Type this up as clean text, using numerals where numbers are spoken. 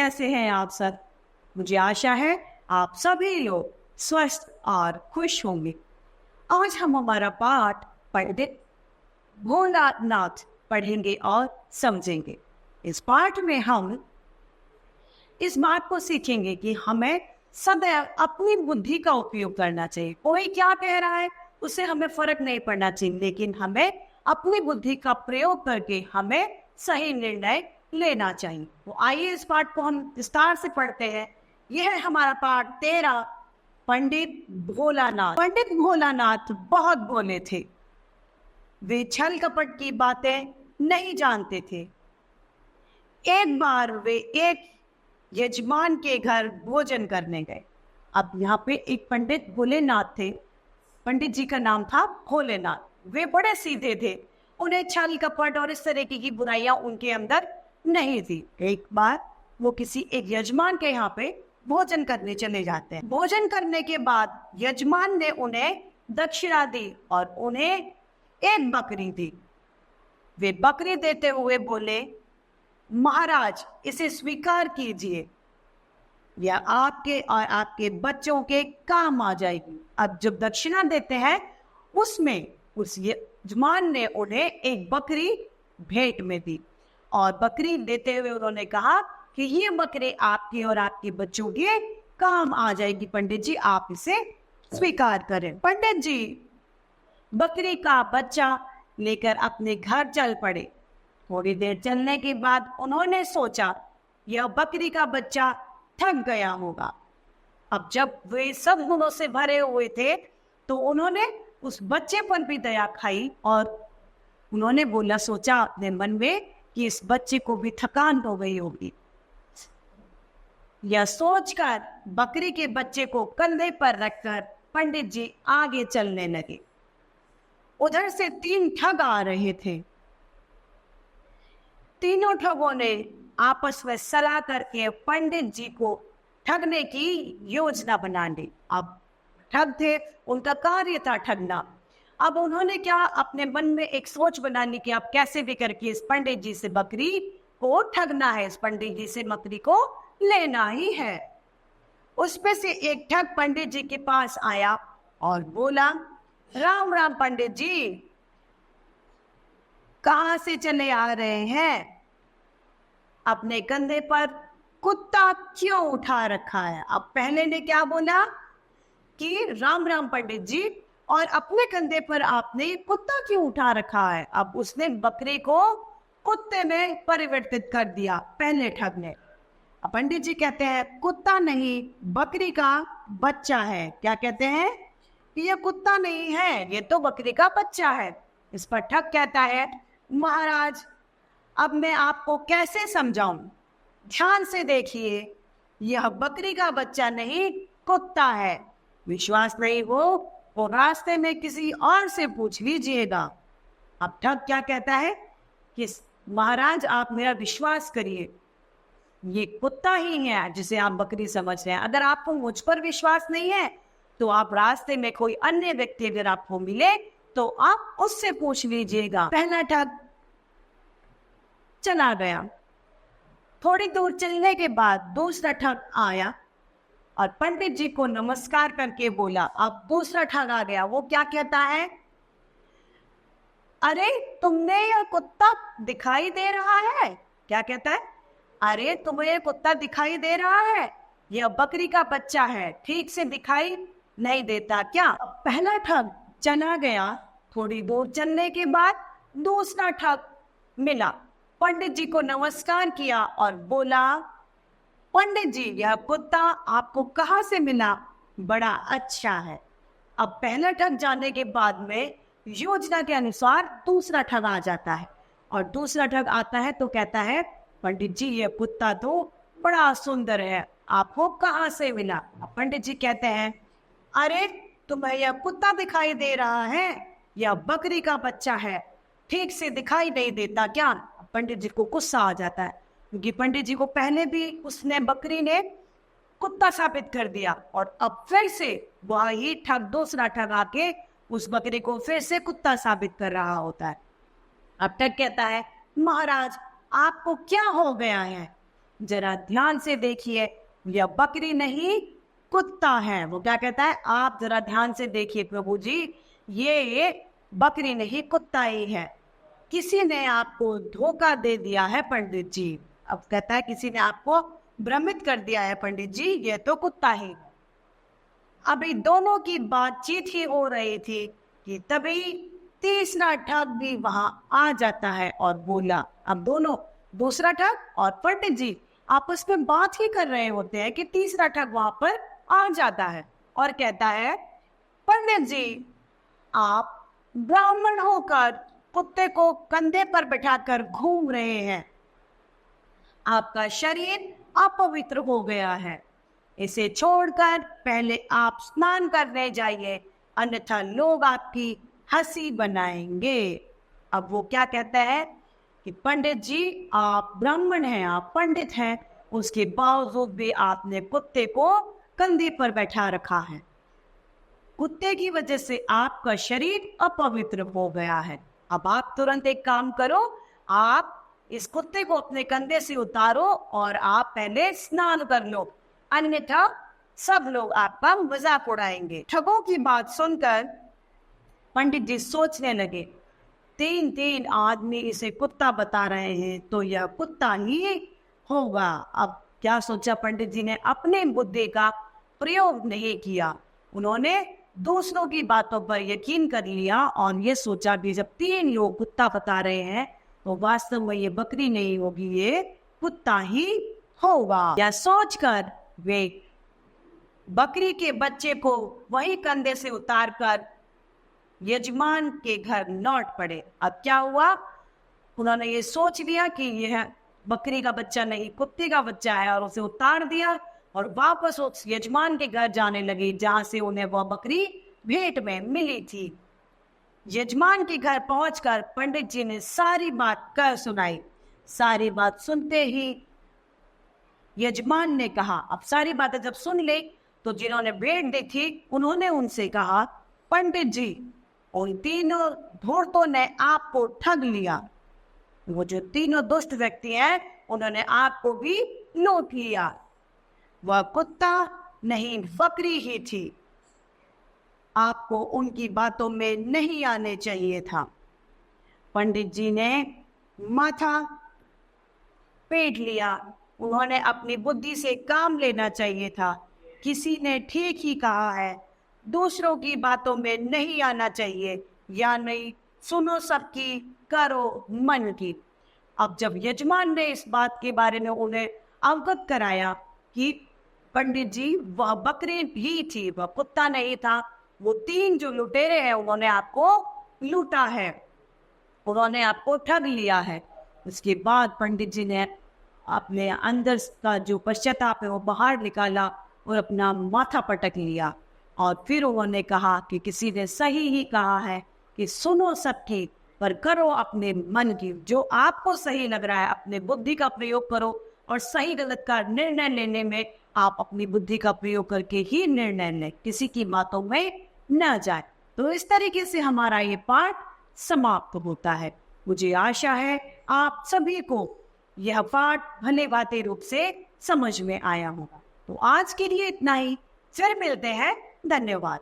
कैसे हैं आप सब? मुझे आशा है आप सभी लोग स्वस्थ और खुश होंगे। आज हम हमारा पाठ पंडित भोलानाथ पढ़ेंगे और समझेंगे। इस पाठ में हम इस बात को सीखेंगे कि हमें सदैव अपनी बुद्धि का उपयोग करना चाहिए। कोई क्या कह रहा है उससे हमें फर्क नहीं पड़ना चाहिए, लेकिन हमें अपनी बुद्धि का प्रयोग करके हमें सही निर्णय लेना चाहिए। तो आइए इस पाठ को हम विस्तार से पढ़ते हैं। यह है हमारा पाठ 13, पंडित भोलानाथ। पंडित भोलानाथ बहुत भोले थे। वे छल कपट की बातें नहीं जानते थे। एक बार वे एक यजमान के घर भोजन करने गए। अब यहाँ पे एक पंडित भोलेनाथ थे। पंडित जी का नाम था भोलेनाथ। वे बड़े सीधे थे। उन्हें छल कपट और इस तरीके की बुराइयां उनके अंदर नहीं थी। एक बार वो किसी एक यजमान के यहाँ पे भोजन करने चले जाते हैं। भोजन करने के बाद यजमान ने उन्हें दक्षिणा दी और उन्हें एक बकरी दी। वे बकरी देते हुए बोले, महाराज इसे स्वीकार कीजिए, यह आपके और आपके बच्चों के काम आ जाएगी। अब जब दक्षिणा देते हैं उसमें उस यजमान ने उन्हें एक बकरी भेंट में दी और बकरी देते हुए उन्होंने कहा कि ये बकरी आपके और आपके बच्चों के काम आ जाएगी। पंडित जी आप इसे स्वीकार करें। पंडित जी बकरी का बच्चा लेकर अपने घर चल पड़े। थोड़ी देर चलने के बाद उन्होंने सोचा यह बकरी का बच्चा थक गया होगा। अब जब वे सब गुणों से भरे हुए थे तो उन्होंने उस बच्चे पर भी दया खाई और उन्होंने सोचा अपने मन में कि इस बच्चे को भी थकान हो गई होगी। यह सोचकर बकरी के बच्चे को कंधे पर रखकर पंडित जी आगे चलने लगे। उधर से 3 ठग आ रहे थे। तीनों ठगों ने आपस में सलाह करके पंडित जी को ठगने की योजना बना ली। अब ठग थे, उनका कार्य था ठगना। अब उन्होंने क्या अपने मन में एक सोच बना ली कि अब कैसे भी करके इस पंडित जी से बकरी को ठगना है, इस पंडित जी से बकरी को लेना ही है। उसमें से एक ठग पंडित जी के पास आया और बोला, राम राम पंडित जी, कहाँ से चले आ रहे हैं? अपने कंधे पर कुत्ता क्यों उठा रखा है? अब पहले ने क्या बोला कि राम राम पंडित जी, और अपने कंधे पर आपने कुत्ता क्यों उठा रखा है? अब उसने बकरी को कुत्ते में परिवर्तित कर दिया पहले ठग ने। अब पंडित जी कहते हैं कुत्ता नहीं, बकरी का बच्चा है। क्या कहते हैं? ये कुत्ता नहीं है, ये तो बकरी का बच्चा है। इस पर ठग कहता है, महाराज अब मैं आपको कैसे समझाऊं? ध्यान से देखिए, यह बकरी का बच्चा नहीं कुत्ता है। विश्वास नहीं हो तो रास्ते में किसी और से पूछ लीजिएगा। अब ठग क्या कहता है कि महाराज आप मेरा विश्वास करिए, ये कुत्ता ही है जिसे आप बकरी समझ रहे हैं। अगर आपको मुझ पर विश्वास नहीं है तो आप रास्ते में कोई अन्य व्यक्ति अगर आपको मिले तो आप उससे पूछ लीजिएगा। पहला ठग चला गया। थोड़ी दूर चलने के बाद दूसरा ठग आया और पंडित जी को नमस्कार करके बोला। अब दूसरा ठग आ गया। वो क्या कहता है, अरे तुमने यह कुत्ता दिखाई दे रहा है? क्या कहता है? अरे तुम्हें यह कुत्ता दिखाई दे रहा है? यह बकरी का बच्चा है, ठीक से दिखाई नहीं देता क्या? पहला ठग चला गया। थोड़ी दूर चलने के बाद दूसरा ठग मिला। पंडित जी को नमस्कार किया और बोला, पंडित जी यह कुत्ता आपको कहाँ से मिला? बड़ा अच्छा है। अब पहला ठग जाने के बाद में योजना के अनुसार दूसरा ठग आ जाता है और दूसरा ठग आता है तो कहता है, पंडित जी यह कुत्ता तो बड़ा सुंदर है, आपको कहाँ से मिला? पंडित जी कहते हैं, अरे तुम्हें यह कुत्ता दिखाई दे रहा है? यह बकरी का बच्चा है, ठीक से दिखाई नहीं देता क्या? पंडित जी को गुस्सा आ जाता है क्योंकि पंडित जी को पहले भी उसने बकरी ने कुत्ता साबित कर दिया और अब फिर से वही ठग दूसरा ठग आके उस बकरी को फिर से कुत्ता साबित कर रहा होता है। अब ठग कहता है, महाराज आपको क्या हो गया है? जरा ध्यान से देखिए, यह बकरी नहीं कुत्ता है। वो क्या कहता है, आप जरा ध्यान से देखिए प्रभु जी, ये बकरी नहीं कुत्ता ही है। किसी ने आपको धोखा दे दिया है पंडित जी। अब कहता है किसी ने आपको भ्रमित कर दिया है पंडित जी, ये तो कुत्ता ही। अभी दोनों की बातचीत ही हो रही थी कि तभी तीसरा ठग भी वहां आ जाता है और बोला। अब दोनों, दूसरा ठग और पंडित जी आपस में बात ही कर रहे होते हैं कि तीसरा ठग वहां पर आ जाता है और कहता है, पंडित जी आप ब्राह्मण होकर कुत्ते को कंधे पर बैठाकर घूम रहे हैं, आपका शरीर अपवित्र हो गया है, इसे छोड़कर पहले आप स्नान करने जाइए, अन्यथा लोग आपकी हंसी बनाएंगे। अब वो क्या कहता है कि पंडित जी आप ब्राह्मण हैं, आप पंडित हैं, उसके बावजूद भी आपने कुत्ते को कंधे पर बैठा रखा है। कुत्ते की वजह से आपका शरीर अपवित्र हो गया है। अब आप तुरंत एक काम करो, आप इस कुत्ते को अपने कंधे से उतारो और आप पहले स्नान कर लो, अन्यथा सब लोग आपका मजाक उड़ाएंगे। ठगों की बात सुनकर पंडित जी सोचने लगे, तीन आदमी इसे कुत्ता बता रहे हैं तो यह कुत्ता ही होगा। अब क्या सोचा पंडित जी ने, अपने बुद्धि का प्रयोग नहीं किया, उन्होंने दूसरों की बातों पर यकीन कर लिया और ये सोचा कि जब 3 लोग कुत्ता बता रहे हैं तो वास्तव में ये बकरी नहीं होगी, ये कुत्ता ही होगा। या सोचकर वे बकरी के बच्चे को वही कंधे से उतारकर यजमान के घर लौट पड़े। अब क्या हुआ, उन्होंने ये सोच लिया कि यह बकरी का बच्चा नहीं कुत्ते का बच्चा है और उसे उतार दिया और वापस उस यजमान के घर जाने लगी जहां से उन्हें वह बकरी भेंट में मिली थी। यजमान के घर पहुंचकर पंडित जी ने सारी बात कह सुनाई। सारी बात सुनते ही यजमान ने कहा, अब सारी बातें जब सुन ली तो जिन्होंने भेंट दी थी उन्होंने उनसे कहा, पंडित जी उन तीनों धूर्तों ने आपको ठग लिया। वो जो तीनों दुष्ट व्यक्ति हैं उन्होंने आपको भी लूट लिया। वह कुत्ता नहीं बकरी ही थी, आपको उनकी बातों में नहीं आने चाहिए था। पंडित जी ने माथा पीट लिया, उन्होंने अपनी बुद्धि से काम लेना चाहिए था। किसी ने ठीक ही कहा है, दूसरों की बातों में नहीं आना चाहिए, या नहीं सुनो सबकी करो मन की। अब जब यजमान ने इस बात के बारे में उन्हें अवगत कराया कि पंडित जी वह बकरी ही थी, वह कुत्ता नहीं था, वो 3 जो लुटेरे हैं उन्होंने आपको लूटा है, उन्होंने आपको ठग लिया है। उसके बाद पंडित जी ने अपने अंदर का जो पश्चाताप है वो बाहर निकाला और अपना माथा पटक लिया और फिर उन्होंने कहा कि किसी ने सही ही कहा है कि सुनो सबकी पर करो अपने मन की। जो आपको सही लग रहा है अपने बुद्धि का प्रयोग करो और सही गलत का निर्णय लेने में आप अपनी बुद्धि का प्रयोग करके ही निर्णय लें, किसी की बातों में न जाए। तो इस तरीके से हमारा ये पाठ समाप्त होता है। मुझे आशा है आप सभी को यह पाठ भले भांति रूप से समझ में आया होगा। तो आज के लिए इतना ही, फिर मिलते हैं, धन्यवाद।